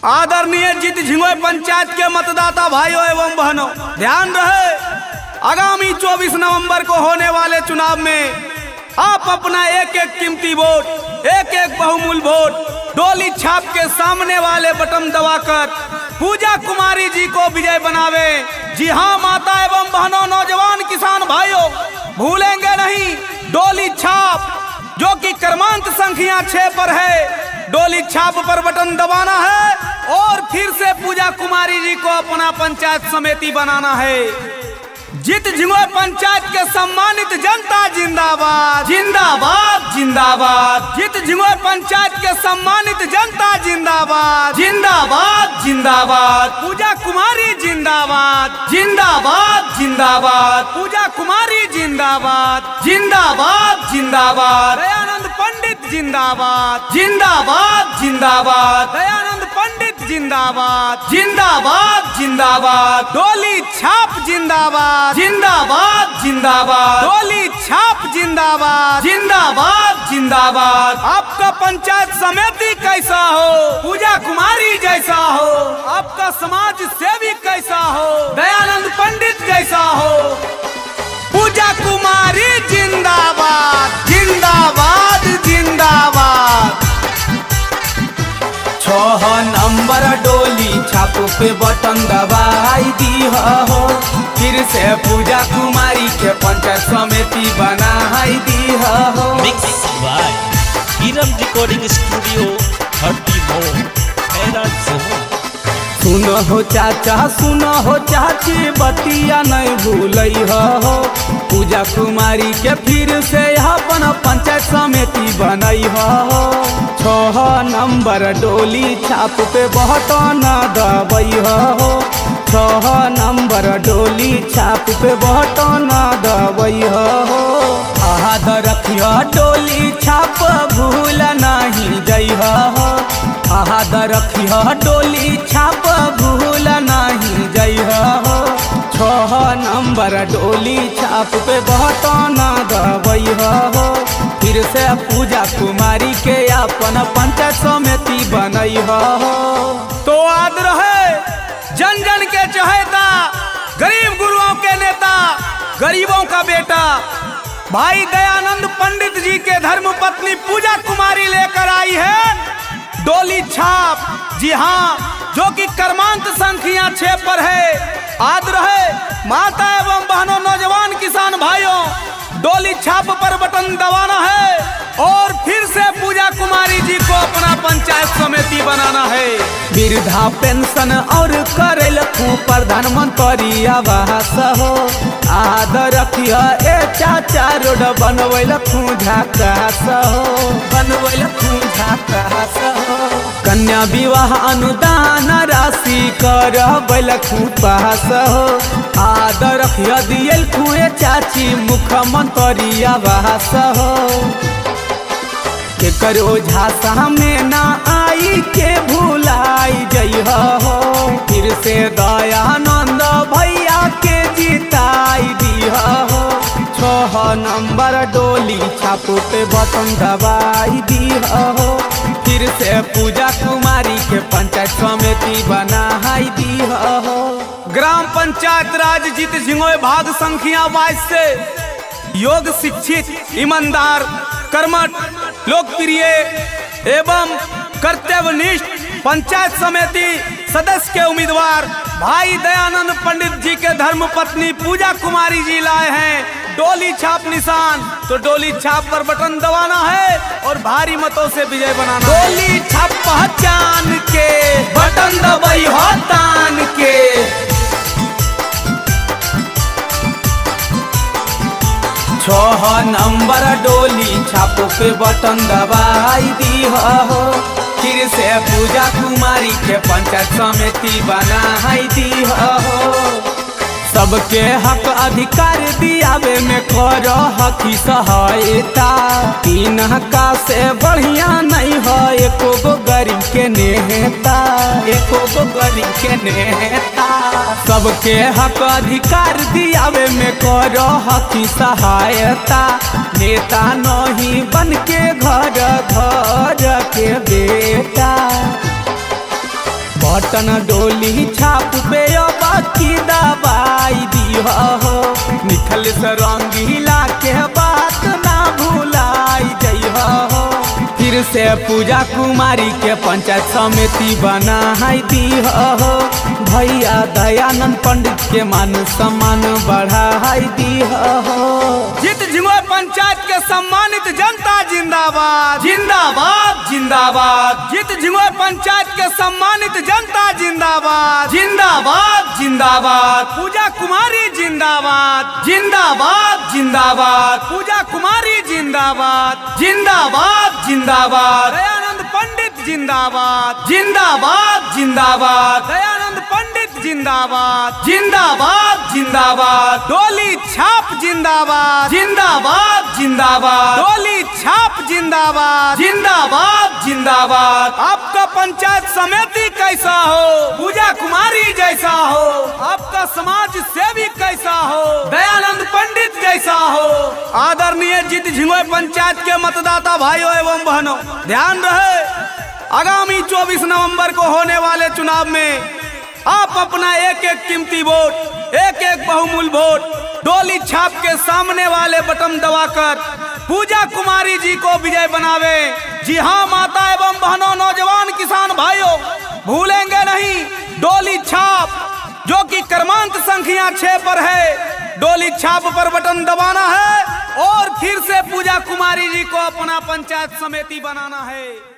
आदरणीय जित झिंगोय पंचायत के मतदाता भाइयों एवं बहनों, ध्यान रहे आगामी 24 नवंबर को होने वाले चुनाव में आप अपना एक एक कीमती वोट, एक एक बहुमूल्य वोट डोली छाप के सामने वाले बटन दबाकर पूजा कुमारी जी को विजय बनावे। जी हाँ माता एवं बहनों, नौजवान किसान भाइयों, भूलेंगे नहीं डोली छाप जो कि क्रमांक संख्या 6 पर है। डोली छाप पर बटन दबाना है और फिर से पूजा कुमारी जी को अपना पंचायत समिति बनाना है। जित झिंगोय पंचायत के सम्मानित जनता जिंदाबाद जिंदाबाद जिंदाबाद। जित झिंगोय पंचायत के सम्मानित जनता जिंदाबाद जिंदाबाद जिंदाबाद। पूजा कुमारी जिंदाबाद जिंदाबाद जिंदाबाद। पूजा कुमारी जिंदाबाद जिंदाबाद जिंदाबाद। दयानंद पंडित जिंदाबाद जिंदाबाद जिंदाबाद। दयानंद पंडित जिंदाबाद जिंदाबाद जिंदाबाद। डोली छाप जिंदाबाद जिंदाबाद जिंदाबाद। डोली छाप जिंदाबाद जिंदाबाद जिंदाबाद। आपका पंचायत समिति कैसा हो, पूजा कुमारी जैसा हो, आपका समाज सेवी कैसा हो, दयानंद पंडित जैसा हो। पूजा कुमारी जिंदाबाद जिंदाबाद जिंदाबाद। 6 नंबर डोली छाप पे बटन दबाई दी हो, फिर से पूजा कुमारी के पंचायत समिति बनाई दी हो। Mix by Kiran recording studio 30 सुनो हो चाचा, सुनो हो चाची, बतिया नहीं भूलई हो। पूजा कुमारी के फिर से अपन पंचायत समिति बनई हो। 6 नंबर डोली छाप पे बटन दबई हो। 6 नंबर डोली छाप पे बटन दबई हो। याद रखियो डोली छाप भूल नहीं जई हो। याद रखियो डोली छाप भूल नहीं जई हो। 6 नंबर डोली छाप पे बटन दबई हो, फिर से पूजा कुमारी के अपन पंचायत समिति बनई हो। तो याद रहे जन जन के चहेता, गरीब गुरुओं के नेता, गरीबों का बेटा भाई दयानंद पंडित जी के धर्म पत्नी पूजा कुमारी लेकर आई है डोली छाप। जी हाँ, जो कि क्रमांक संख्या 6 पर है। याद रहे माता एवं बहनों, नौजवान किसान भाइयों, डोली छाप पर बटन दबाना है और फिर से पूजा कुमारी जी को अपना पंचायत समिति बनाना है। वृद्धा पेंशन और करेल प्रधानमंत्री आवास हो। याद रखियो ए चाचा रोड बनवैल झकास हो, बनवैल झकास हो। कन्या विवाह अनुदान राशि करबैल पास हो। याद रखियो दियल खुए चाची मुख्यमंत्री आवास हो। के करो झांसा में ना आई के भुलाई जई हो, फिर से दयानंद भैया के जिताई दी हो। 6 नंबर डोली छाप पे बटन दबाई दी हो, फिर से पूजा कुमारी के पंचायत समिति बनाई दी हो। ग्राम पंचायत राज जित झिंगोय भाग संख्या 22 से योग शिक्षित, ईमानदार, कर्मठ, लोकप्रिय एवं कर्तव्यनिष्ठ पंचायत समिति सदस्य के उम्मीदवार भाई दयानंद पंडित जी के धर्म पत्नी पूजा कुमारी जी लाए हैं डोली छाप निशान। तो डोली छाप पर बटन दबाना है और भारी मतों से विजय बनाना। डोली छाप पहचान के बटन दबाई हो तान के। 6 नंबर डोली छाप पे बटन दबाई दी हो, फिर से पूजा कुमारी के पंचायत समिति बनाई दी हो। सबके हक अधिकार दियावे में करो हकी सहायता। 3 का से बढ़िया नहीं हो एको गो गरीब के नेता, एको गो गरीब के नेता। सबके हक अधिकार दियावे में करो हकी सहायता। नेता नहीं बन के घर घर के बेटा। बटन डोली छाप पे बाकी दबाई दी हो मिथल से रंगीला के बात ना भुलाई जाइ हो फिर से पूजा कुमारी के पंचायत समिति बनाई दी हो भैया दयानंद पंडित के मान सम्मान बढ़ाई दी हो जित झिंगोय पंचायत के सम्मानित जनता जिंदाबाद जिंदाबाद जिंदाबाद। जित झिंगोय पंचायत के सम्मानित जनता जिंदाबाद जिंदाबाद जिंदाबाद। पूजा कुमारी जिंदाबाद जिंदाबाद जिंदाबाद। पूजा कुमारी जिंदाबाद जिंदाबाद जिंदाबाद। दयानंद पंडित जिंदाबाद जिंदाबाद जिंदाबाद। दयानंद पंडित जिंदाबाद जिंदाबाद जिंदाबाद। डोली छाप जिंदाबाद जिंदाबाद जिंदाबाद। डोली छाप जिंदाबाद जिंदाबाद जिंदाबाद। आपका पंचायत समिति कैसा हो पूजा कुमारी जैसा हो आपका समाज सेवी कैसा हो दयानंद पंडित जैसा हो। आदरणीय जित झिंगोय पंचायत के मतदाता भाइयों एवं बहनों ध्यान रहे आगामी 24 नवंबर को होने वाले चुनाव में आप अपना एक एक कीमती वोट एक एक बहुमूल्य वोट डोली छाप के सामने वाले बटन दबाकर पूजा कुमारी जी को विजय बनावे। जी हाँ माता एवं बहनों नौजवान किसान भाइयों भूलेंगे नहीं डोली छाप जो कि क्रमांक संख्या 6 पर है डोली छाप पर बटन दबाना है और फिर से पूजा कुमारी जी को अपना पंचायत समिति बनाना है।